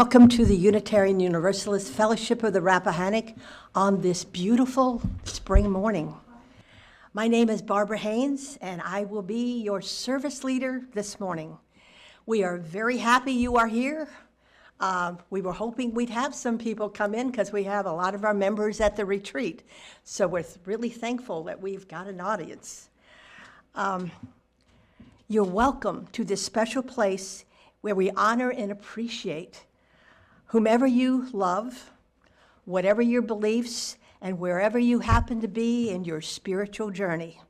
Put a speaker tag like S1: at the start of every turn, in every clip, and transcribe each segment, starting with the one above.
S1: Welcome to the Unitarian Universalist Fellowship of the Rappahannock on this beautiful spring morning. My name is Barbara Haynes, and I will be your service leader this morning. We are very happy you are here. We were hoping we'd have some people come in because we have a lot of our members at the retreat. So we're really thankful that we've got an audience. You're welcome to this special place where we honor and appreciate whomever you love, whatever your beliefs, and wherever you happen to be in your spiritual journey.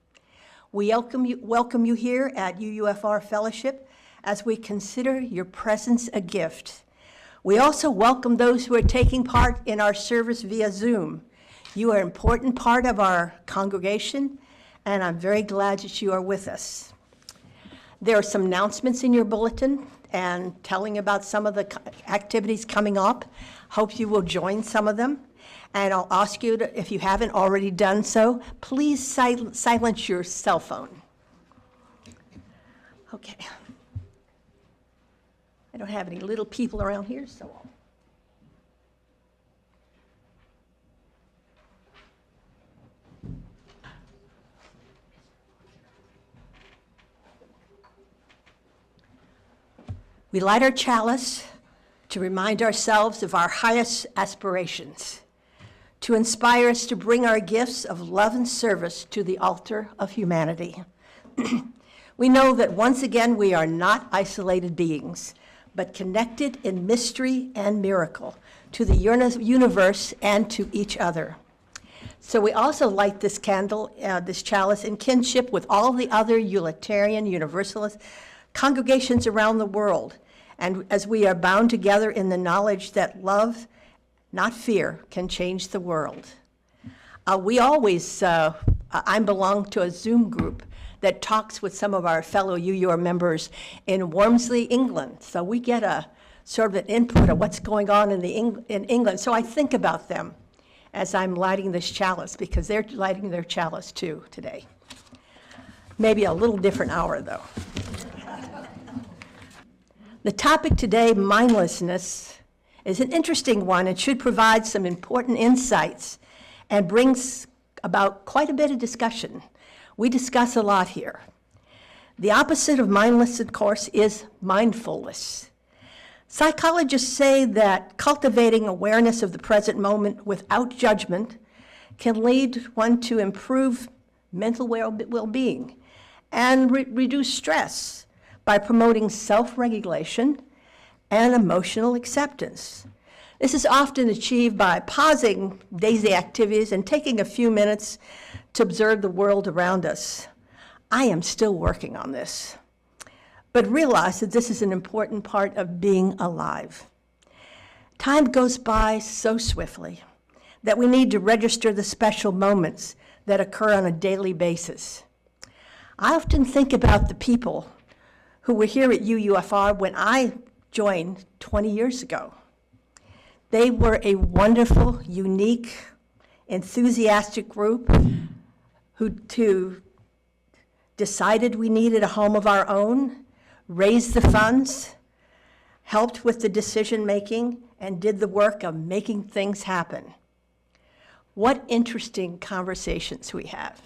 S1: We welcome you here at UUFR Fellowship as we consider your presence a gift. We also welcome those who are taking part in our service via Zoom. You are an important part of our congregation, and I'm very glad that you are with us. There are some announcements in your bulletin and telling about some of the activities coming up. Hope you will join some of them. And I'll ask you to, if you haven't already done so, please silence your cell phone. Okay. I don't have any little people around here, so we light our chalice to remind ourselves of our highest aspirations, to inspire us to bring our gifts of love and service to the altar of humanity. We know that once again we are not isolated beings, but connected in mystery and miracle to the universe and to each other. So we also light this candle, this chalice, in kinship with all the other Unitarian Universalist congregations around the world, and as we are bound together in the knowledge that love, not fear, can change the world. I belong to a Zoom group that talks with some of our fellow UUR members in Wormsley, England, so we get a sort of an input of what's going on in England. So I think about them as I'm lighting this chalice, because they're lighting their chalice too today. Maybe a little different hour though. The topic today, mindlessness, is an interesting one and should provide some important insights and brings about quite a bit of discussion. We discuss a lot here. The opposite of mindless, of course, is mindfulness. Psychologists say that cultivating awareness of the present moment without judgment can lead one to improve mental well-being and reduce stress by promoting self-regulation and emotional acceptance. This is often achieved by pausing daily activities and taking a few minutes to observe the world around us. I am still working on this, but realize that this is an important part of being alive. Time goes by so swiftly that we need to register the special moments that occur on a daily basis. I often think about the people who were here at UUFR when I joined 20 years ago. They were a wonderful, unique, enthusiastic group who decided we needed a home of our own, raised the funds, helped with the decision-making, and did the work of making things happen. What interesting conversations we have.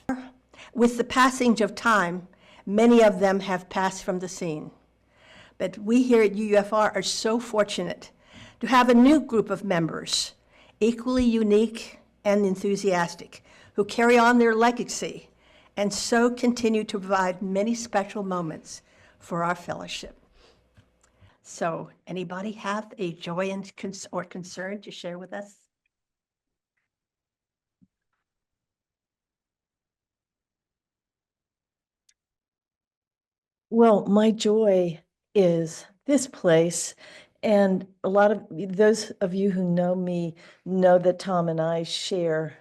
S1: With the passage of time, many of them have passed from the scene. But we here at UUFR are so fortunate to have a new group of members, equally unique and enthusiastic, who carry on their legacy and so continue to provide many special moments for our fellowship. So, anybody have a joy and or concern to share with us?
S2: Well, my joy is this place, and a lot of those of you who know me know that Tom and I share,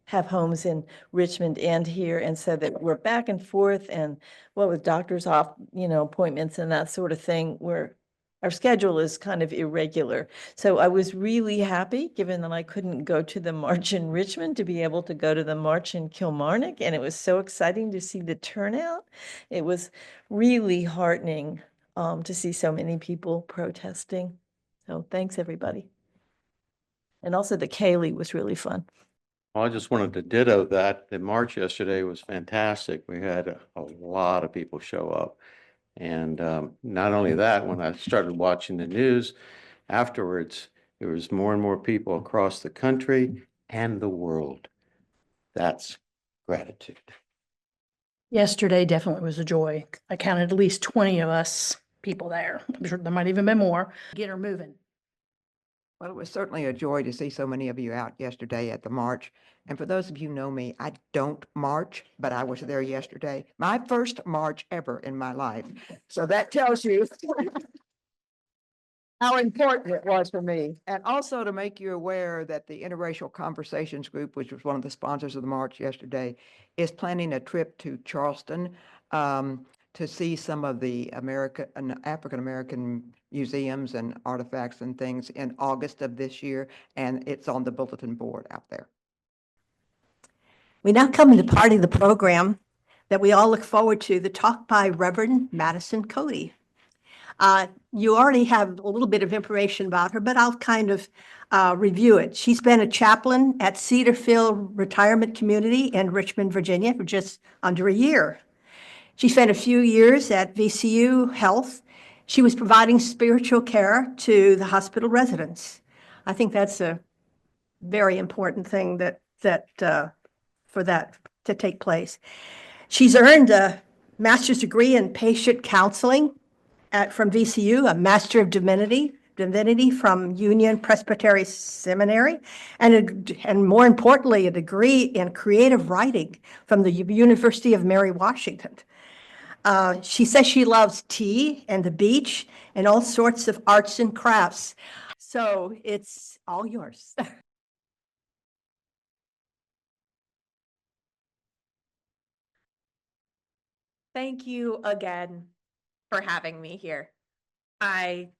S2: have homes in Richmond and here, and so that we're back and forth, and with doctors off, appointments and that sort of thing, our schedule is kind of irregular. So I was really happy, given that I couldn't go to the march in Richmond, to be able to go to the march in Kilmarnock. And it was so exciting to see the turnout. It was really heartening to see so many people protesting. So thanks, everybody. And also the Kaylee was really fun.
S3: Well, I just wanted to ditto that. The march yesterday was fantastic. We had a lot of people show up. And not only that, when I started watching the news afterwards, there was more and more people across the country and the world. That's gratitude.
S4: Yesterday definitely was a joy. I counted at least 20 of us people there. I'm sure there might even been more. Get her moving.
S5: Well, it was certainly a joy to see so many of you out yesterday at the march. And for those of you who know me, I don't march, but I was there yesterday. My first march ever in my life. So that tells you how important it was for me. And also to make you aware that the Interracial Conversations Group, which was one of the sponsors of the march yesterday, is planning a trip to Charleston to see some of the African-American museums and artifacts and things in August of this year. And it's on the bulletin board out there.
S1: We now come to the part of the program that we all look forward to, the talk by Reverend Madison Cody. You already have a little bit of information about her, but I'll kind of review it. She's been a chaplain at Cedarfield Retirement Community in Richmond, Virginia for just under a year. She spent a few years at VCU Health. She was providing spiritual care to the hospital residents. I think that's a very important thing for that to take place. She's earned a master's degree in patient counseling from VCU, a Master of Divinity from Union Presbyterian Seminary, and more importantly, a degree in creative writing from the University of Mary Washington. She says she loves tea and the beach and all sorts of arts and crafts. So it's all yours.
S6: Thank you again for having me here. I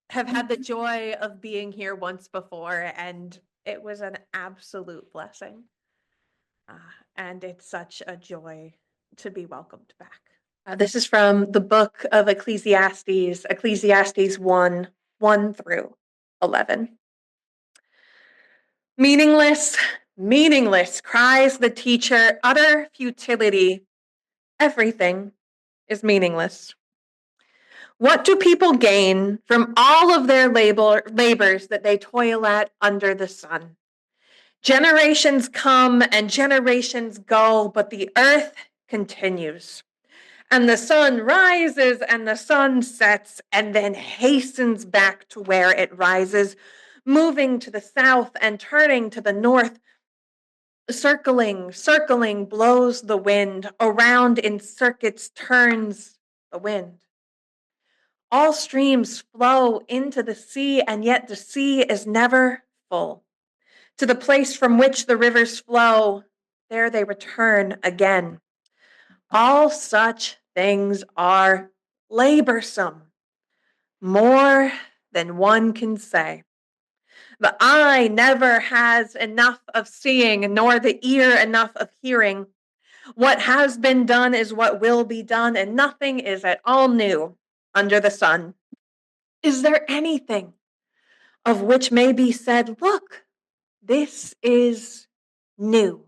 S6: have had the joy of being here once before, and it was an absolute blessing. And it's such a joy to be welcomed back. This is from the book of Ecclesiastes, Ecclesiastes 1 through 11. Meaningless, meaningless, cries the teacher, utter futility. Everything is meaningless. What do people gain from all of their labors that they toil at under the sun? Generations come and generations go, but the earth continues. And the sun rises and the sun sets and then hastens back to where it rises, moving to the south and turning to the north. Circling blows the wind, around in circuits turns the wind. All streams flow into the sea, and yet the sea is never full. To the place from which the rivers flow, there they return again. All such things are laborsome, more than one can say. The eye never has enough of seeing, nor the ear enough of hearing. What has been done is what will be done, and nothing is at all new under the sun. Is there anything of which may be said, look, this is new?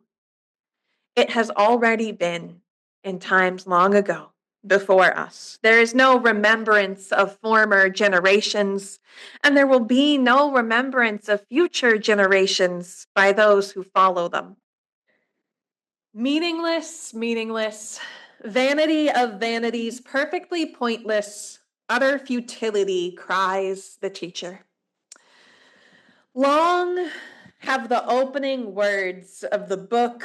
S6: It has already been in times long ago before us. There is no remembrance of former generations, and there will be no remembrance of future generations by those who follow them. Meaningless, meaningless, vanity of vanities, perfectly pointless, utter futility, cries the teacher. Long have the opening words of the book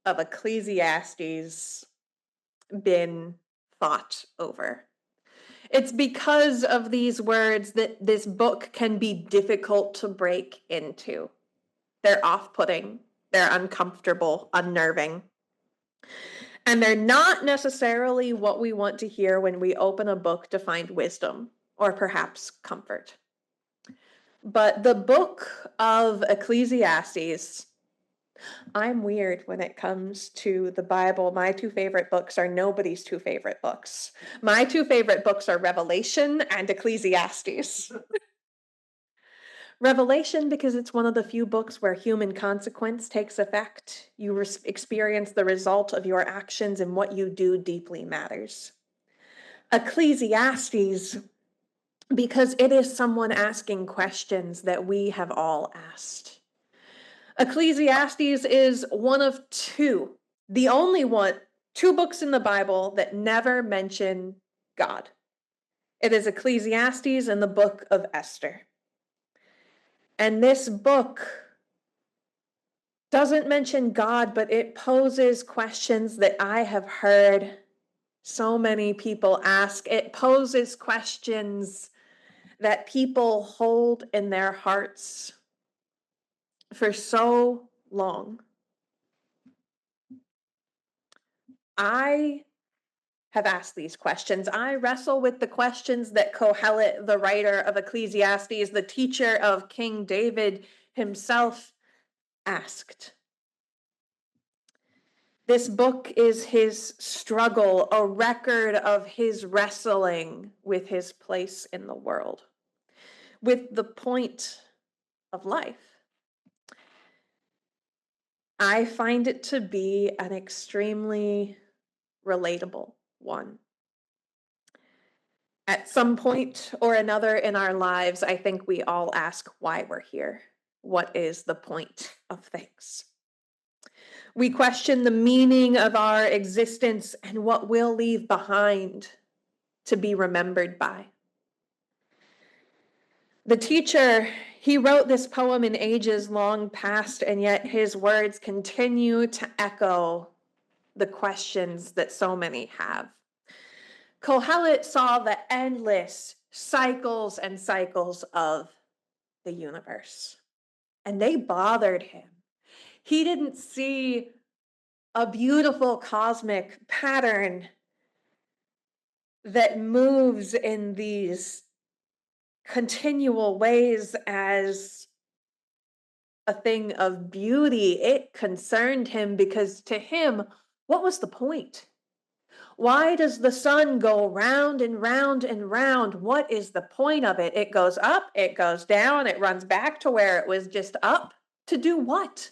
S6: of Ecclesiastes been thought over. It's because of these words that this book can be difficult to break into. They're off-putting, they're uncomfortable, unnerving. And they're not necessarily what we want to hear when we open a book to find wisdom or perhaps comfort. But the book of Ecclesiastes, I'm weird when it comes to the Bible. My two favorite books are nobody's two favorite books. My two favorite books are Revelation and Ecclesiastes. Revelation, because it's one of the few books where human consequence takes effect. You experience the result of your actions, and what you do deeply matters. Ecclesiastes, because it is someone asking questions that we have all asked. Ecclesiastes is one of the only two books in the Bible that never mention God. It is Ecclesiastes and the book of Esther. And this book doesn't mention God, but it poses questions that I have heard so many people ask. It poses questions that people hold in their hearts for so long. I have asked these questions. I wrestle with the questions that Kohelet, the writer of Ecclesiastes, the teacher of King David himself, asked. This book is his struggle, a record of his wrestling with his place in the world, with the point of life. I find it to be an extremely relatable one. At some point or another in our lives, I think we all ask why we're here. What is the point of things? We question the meaning of our existence and what we'll leave behind to be remembered by. The teacher, he wrote this poem in ages long past, and yet his words continue to echo the questions that so many have. Kohelet saw the endless cycles and cycles of the universe, and they bothered him. He didn't see a beautiful cosmic pattern that moves in these continual ways as a thing of beauty. It concerned him because to him, what was the point? Why does the sun go round and round and round? What is the point of it? It goes up, it goes down, it runs back to where it was just up. To do what?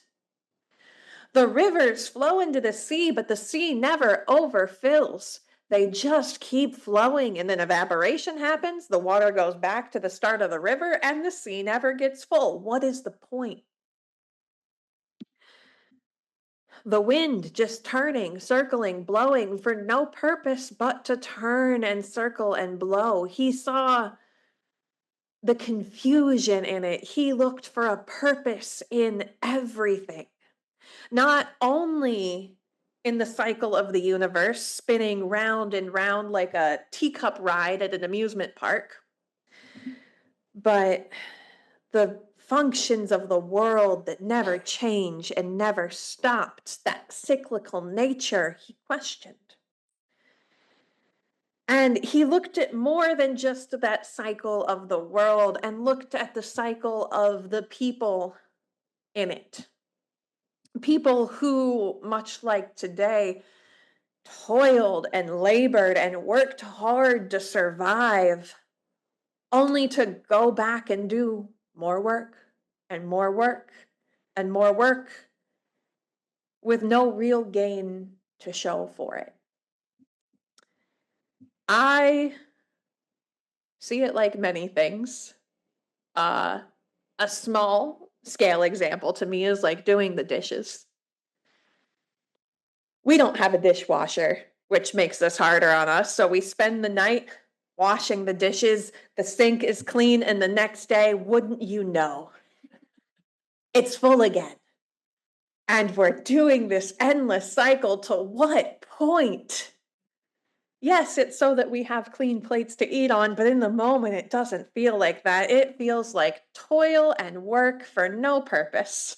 S6: The rivers flow into the sea, but the sea never overfills. They just keep flowing, and then evaporation happens. The water goes back to the start of the river, and the sea never gets full. What is the point? The wind just turning, circling, blowing for no purpose but to turn and circle and blow. He saw the confusion in it. He looked for a purpose in everything, not only in the cycle of the universe, spinning round and round like a teacup ride at an amusement park, but the functions of the world that never change and never stopped, that cyclical nature, he questioned. And he looked at more than just that cycle of the world and looked at the cycle of the people in it. People who, much like today, toiled and labored and worked hard to survive, only to go back and do more work and more work and more work with no real gain to show for it. I see it like many things. A small scale example to me is like doing the dishes. We don't have a dishwasher, which makes this harder on us. So we spend the night washing the dishes. The sink is clean, and the next day, wouldn't you know, it's full again. And we're doing this endless cycle. To what point? Yes, it's so that we have clean plates to eat on, but in the moment, it doesn't feel like that. It feels like toil and work for no purpose,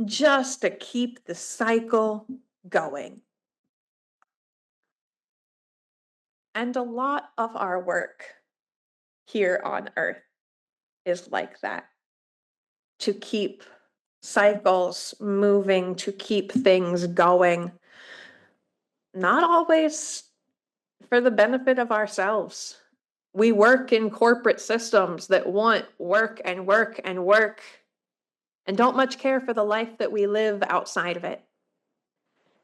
S6: just to keep the cycle going. And a lot of our work here on earth is like that, to keep cycles moving, to keep things going, not always for the benefit of ourselves. We work in corporate systems that want work and work and work and don't much care for the life that we live outside of it.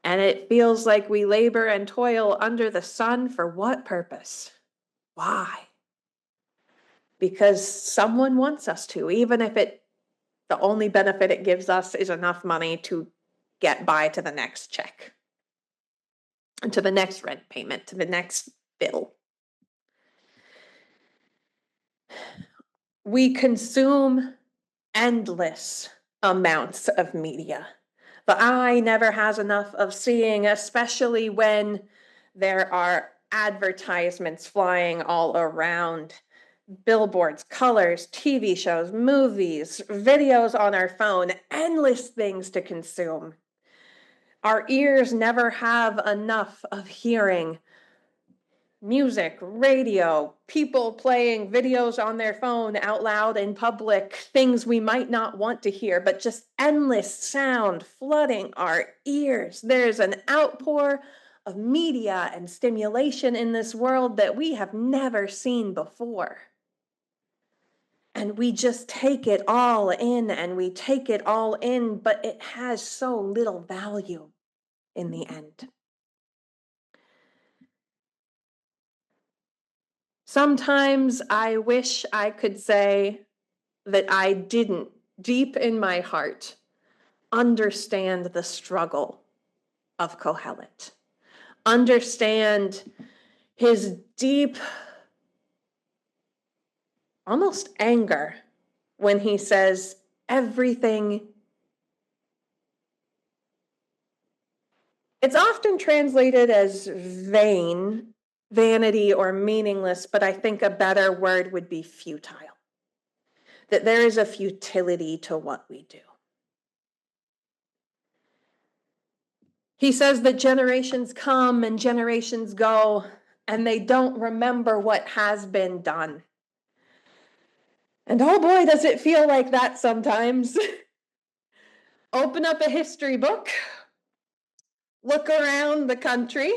S6: And it feels like we labor and toil under the sun for what purpose? Why? Because someone wants us to, even if the only benefit it gives us is enough money to get by to the next check, and to the next rent payment, to the next bill. We consume endless amounts of media. The eye never has enough of seeing, especially when there are advertisements flying all around. Billboards, colors, TV shows, movies, videos on our phone, endless things to consume. Our ears never have enough of hearing music, radio, people playing videos on their phone out loud in public, things we might not want to hear, but just endless sound flooding our ears. There's an outpour of media and stimulation in this world that we have never seen before. And we just take it all in, and we take it all in, but it has so little value in the end. Sometimes I wish I could say that I didn't, deep in my heart, understand the struggle of Kohelet, understand his deep, almost anger when he says everything. It's often translated as vain, vanity, or meaningless, but I think a better word would be futile. That there is a futility to what we do. He says that generations come and generations go, and they don't remember what has been done. And oh boy, does it feel like that sometimes. Open up a history book, look around the country,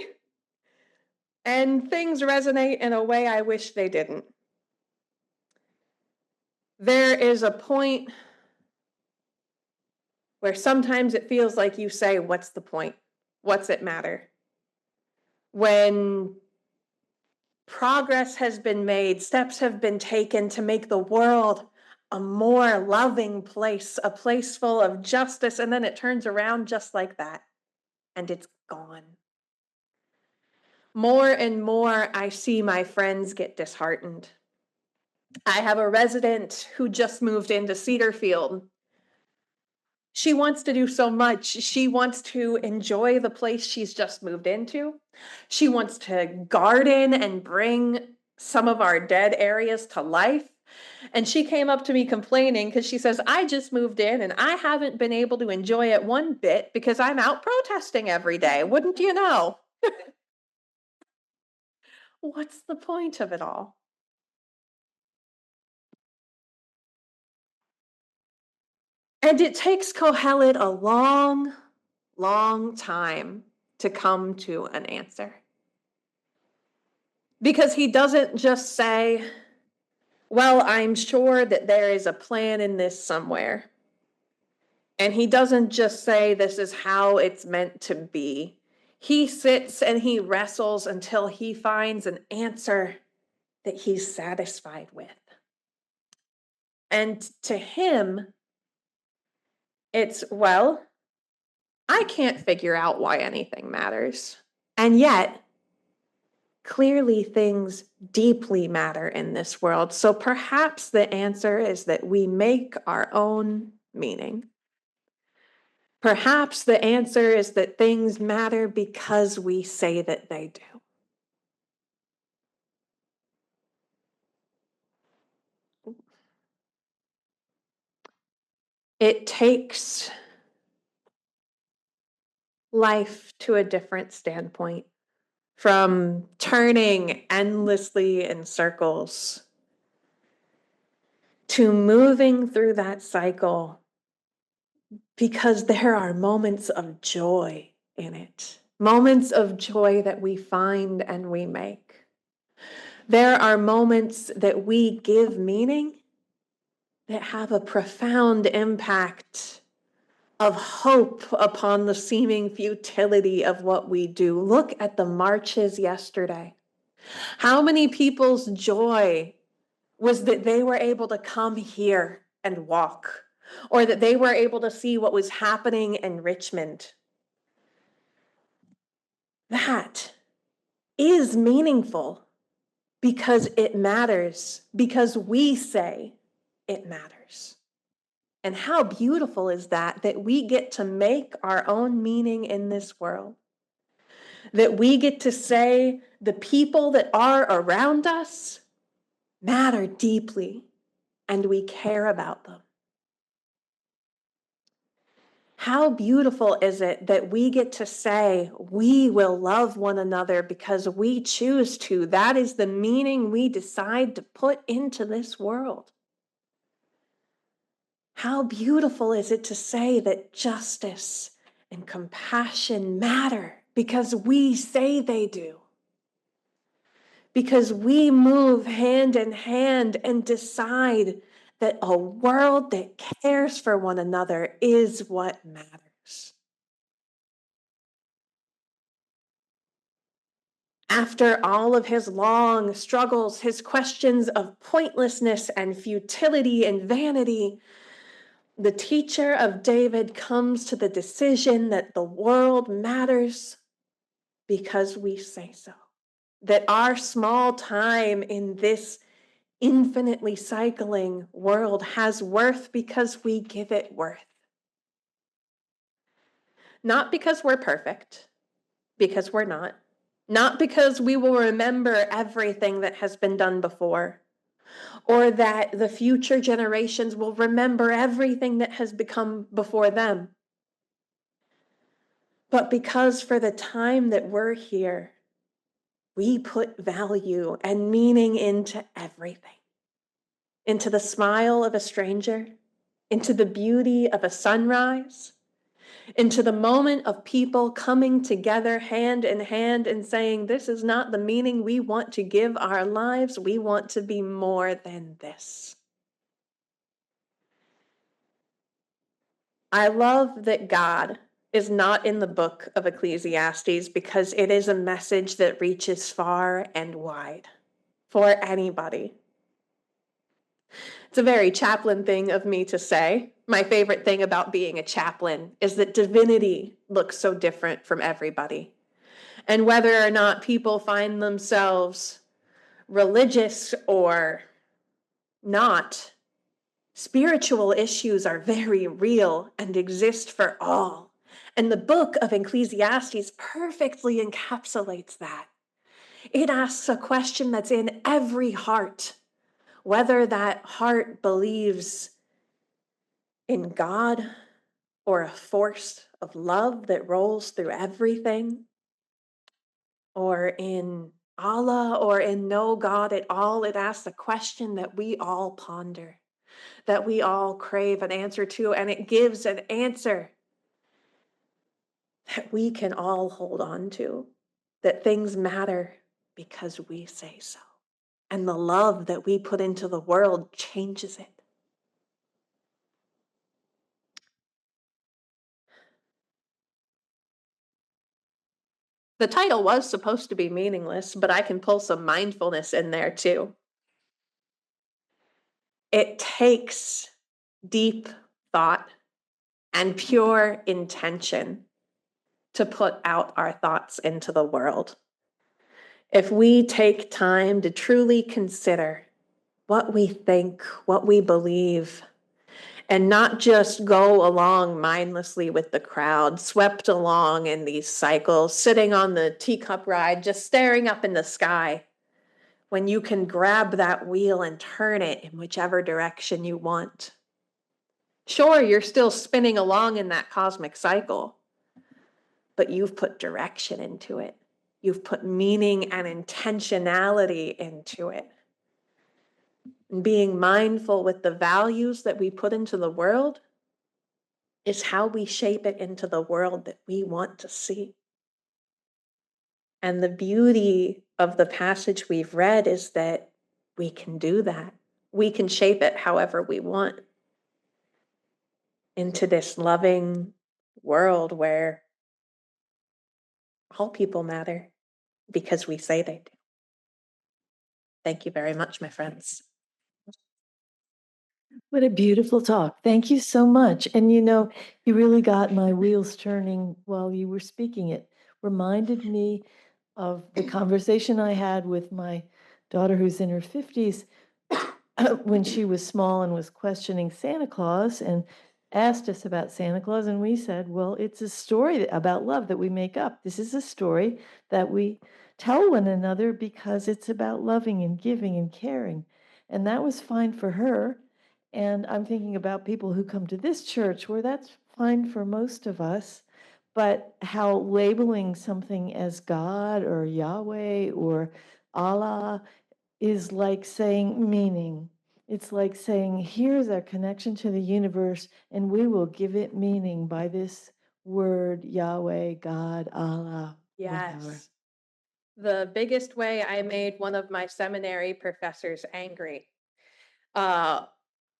S6: and things resonate in a way I wish they didn't. There is a point where sometimes it feels like you say, what's the point? What's it matter? When progress has been made, steps have been taken to make the world a more loving place, a place full of justice, and then it turns around just like that, and it's gone. More and more, I see my friends get disheartened. I have a resident who just moved into Cedarfield. She wants to do so much. She wants to enjoy the place she's just moved into. She wants to garden and bring some of our dead areas to life. And she came up to me complaining because she says, I just moved in and I haven't been able to enjoy it one bit because I'm out protesting every day. Wouldn't you know? What's the point of it all? And it takes Kohelet a long, long time to come to an answer. Because he doesn't just say, well, I'm sure that there is a plan in this somewhere. And he doesn't just say this is how it's meant to be. He sits and he wrestles until he finds an answer that he's satisfied with. And to him, it's, well, I can't figure out why anything matters. And yet, clearly things deeply matter in this world. So perhaps the answer is that we make our own meaning. Perhaps the answer is that things matter because we say that they do. It takes life to a different standpoint, from turning endlessly in circles to moving through that cycle, because there are moments of joy in it, moments of joy that we find and we make. There are moments that we give meaning that have a profound impact of hope upon the seeming futility of what we do. Look at the marches yesterday. How many people's joy was that they were able to come here and walk, or that they were able to see what was happening in Richmond? That is meaningful because it matters, because we say it matters. And how beautiful is that we get to make our own meaning in this world? That we get to say the people that are around us matter deeply and we care about them. How beautiful is it that we get to say we will love one another because we choose to? That is the meaning we decide to put into this world. How beautiful is it to say that justice and compassion matter because we say they do? Because we move hand in hand and decide that a world that cares for one another is what matters. After all of his long struggles, his questions of pointlessness and futility and vanity, the teacher of David comes to the decision that the world matters because we say so. That our small time in this infinitely cycling world has worth because we give it worth. Not because we're perfect, because we're not. Not because we will remember everything that has been done before, or that the future generations will remember everything that has become before them. But because for the time that we're here, we put value and meaning into everything. Into the smile of a stranger, into the beauty of a sunrise, into the moment of people coming together hand in hand and saying, this is not the meaning we want to give our lives. We want to be more than this. I love that God is not in the book of Ecclesiastes because it is a message that reaches far and wide for anybody. It's a very chaplain thing of me to say. My favorite thing about being a chaplain is that divinity looks so different from everybody. And whether or not people find themselves religious or not, spiritual issues are very real and exist for all. And the book of Ecclesiastes perfectly encapsulates that. It asks a question that's in every heart, whether that heart believes in God or a force of love that rolls through everything, or in Allah or in no God at all. It asks a question that we all ponder, that we all crave an answer to, and it gives an answer that we can all hold on to, that things matter because we say so. And the love that we put into the world changes it. The title was supposed to be meaningless, but I can pull some mindfulness in there too. It takes deep thought and pure intention to put out our thoughts into the world. If we take time to truly consider what we think, what we believe, and not just go along mindlessly with the crowd, swept along in these cycles, sitting on the teacup ride, just staring up in the sky, when you can grab that wheel and turn it in whichever direction you want. Sure, you're still spinning along in that cosmic cycle, but you've put direction into it. You've put meaning and intentionality into it. And being mindful with the values that we put into the world is how we shape it into the world that we want to see. And the beauty of the passage we've read is that we can do that. We can shape it however we want into this loving world where all people matter because we say they do. Thank you very much, my friends.
S2: What a beautiful talk. Thank you so much. And you really got my wheels turning while you were speaking. It reminded me of the conversation I had with my daughter who's in her 50s when she was small and was questioning Santa Claus and asked us about Santa Claus. And we said, well, it's a story about love that we make up. This is a story that we tell one another because it's about loving and giving and caring. And that was fine for her. And I'm thinking about people who come to this church where that's fine for most of us, but how labeling something as God or Yahweh or Allah is like saying meaning. It's like saying, here's our connection to the universe, and we will give it meaning by this word, Yahweh, God, Allah, whatever.
S6: Yes. The biggest way I made one of my seminary professors angry.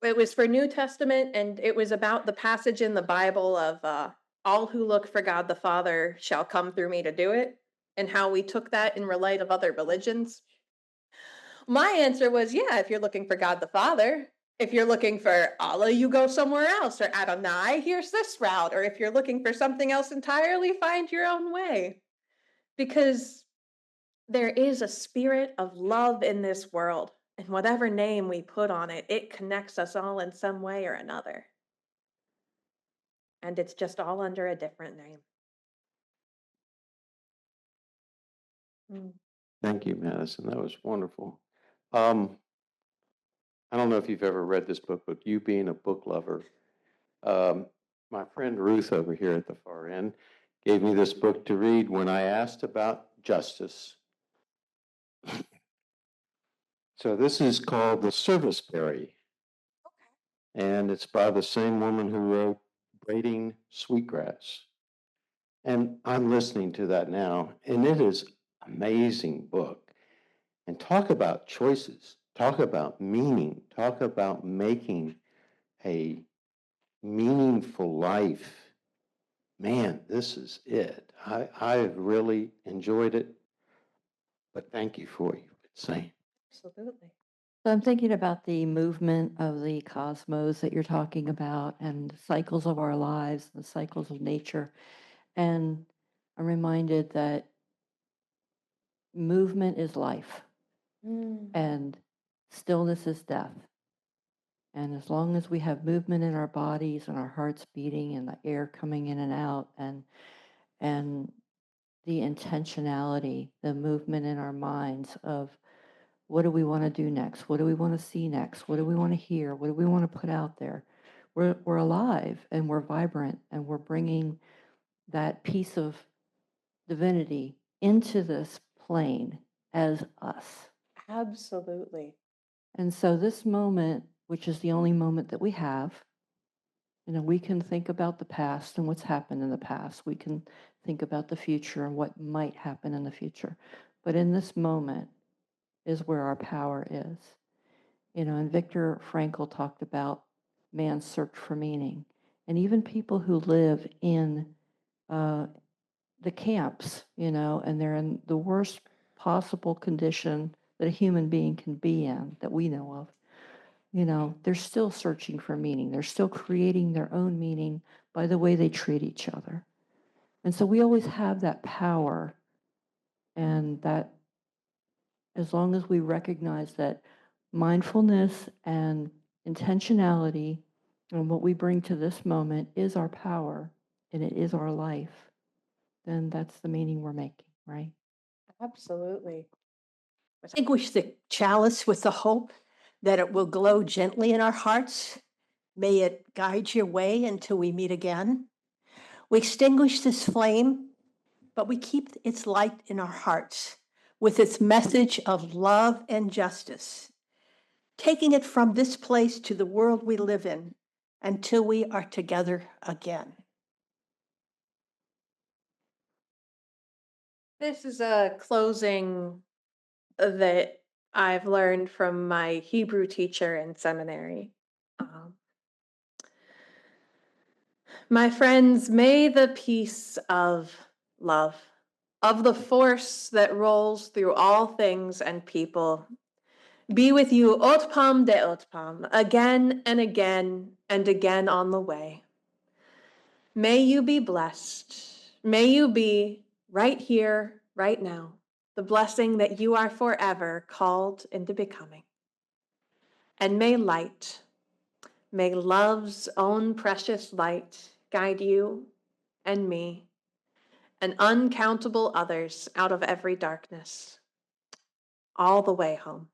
S6: It was for New Testament, and it was about the passage in the Bible of all who look for God the Father shall come through me to do it, and how we took that in light of other religions. My answer was, yeah, if you're looking for God the Father. If you're looking for Allah, you go somewhere else. Or Adonai, here's this route. Or if you're looking for something else entirely, find your own way. Because there is a spirit of love in this world. And whatever name we put on it, it connects us all in some way or another. And it's just all under a different name.
S3: Thank you, Madison. That was wonderful. I don't know if you've ever read this book, but you being a book lover, my friend Ruth over here at the far end gave me this book to read when I asked about justice. So this is called The Serviceberry. And it's by the same woman who wrote Braiding Sweetgrass. And I'm listening to that now, and it is an amazing book. And talk about choices, talk about meaning, talk about making a meaningful life. Man, this is it. I really enjoyed it, but thank you for what you've been saying.
S6: Absolutely.
S7: So I'm thinking about the movement of the cosmos that you're talking about and the cycles of our lives, the cycles of nature. And I'm reminded that movement is life and stillness is death. And as long as we have movement in our bodies and our hearts beating and the air coming in and out and the intentionality, the movement in our minds of what do we want to do next? What do we want to see next? What do we want to hear? What do we want to put out there? We're alive and we're vibrant and we're bringing that piece of divinity into this plane as us.
S6: Absolutely.
S7: And so this moment, which is the only moment that we have, we can think about the past and what's happened in the past. We can think about the future and what might happen in the future. But in this moment is where our power is. And Viktor Frankl talked about man's search for meaning. And even people who live in the camps, and they're in the worst possible condition that a human being can be in that we know of, they're still searching for meaning. They're still creating their own meaning by the way they treat each other. And so we always have that power, and that as long as we recognize that mindfulness and intentionality and what we bring to this moment is our power and it is our life, then that's the meaning we're making, right?
S6: Absolutely.
S1: Extinguish the chalice with the hope that it will glow gently in our hearts. May it guide your way until we meet again. We extinguish this flame, but we keep its light in our hearts with its message of love and justice, taking it from this place to the world we live in until we are together again.
S6: This is a closing that I've learned from my Hebrew teacher in seminary. My friends, may the peace of love, of the force that rolls through all things and people, be with you otpam de otpam, again and again and again on the way. May you be blessed. May you be right here, right now, the blessing that you are forever called into becoming. And may light, may love's own precious light guide you and me and uncountable others out of every darkness, all the way home.